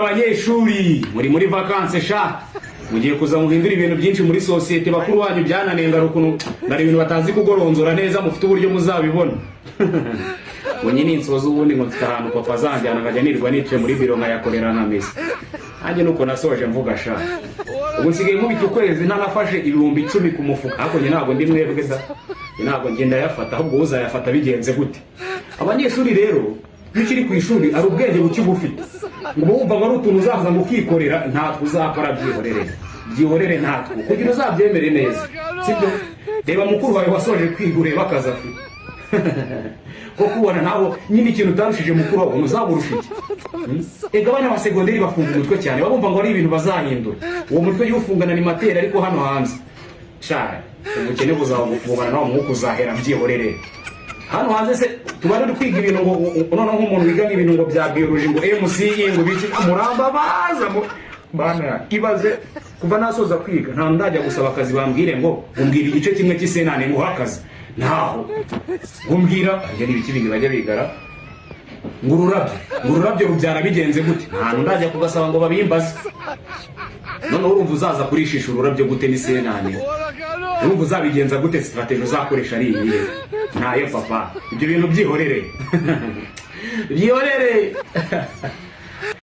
Abanyeshuri muri vacances sha mugiye kuza muhindura ibintu byinshi muri societe bakuru wanyu byananenga rukuno ndari ibintu batazi kugoronzora neza mufite uburyo muzabibona Wenye ni insozo ubundi ngo mfitahanu papa zanjyana ngajya nirwa nice muri biro nkayakorera na mesi Anje nuko nasoje mvuga sha ubu nsigaye nkubita ukwezi ntanafashe ibihumbi 10 ku mufuka ariko njye ntabwo ndi mwebwe da ntabwo ngenda yafata ahubwo uzayafata bigenze gute Abanyeshuri rero bikiri ku ishuri ari ubwenge buki bufite ngo wumva ngo rutuntu uzaza ngo kikorera ntatwe uzakora byihorere ntatwe kugira uzabyemere neza sibyo reba mukuru wawe wasoje kwigureba akaza afite ko kubona nabo nyine ikintu utarushije mukuru wawe uzaburusha iki ega abana ba segonderi bafunga umutwe cyane babumva ngo ari ibintu bazahindura uwo mutwe y'ufungana ni materi ariko hano hanze sha umukene buzabufungana nawo mwuko uzahera byihorere hano hanze se tubane kwiga ibintu ngo none nk'umuntu wiga ibintu ngo bya biology ngo MCE ngo biki muramba baza bana ibaze kuva nasoza kwiga nta ndajya gusaba akazi bambwire ngo umbwira igice kimwe cy'isenane ngo hakazi naho umbwira ajya n'ibiki bindi bajya bigara ngururabyo rubyara bigenze gute nta ndajya kugasaba ngo babimbaze none urumva uzaza kurishisha ururabyo gute n'isenane urumva uzabigenza gute strategy uzakoresha ari iyihe ntayo papa ibyo bintu byihorere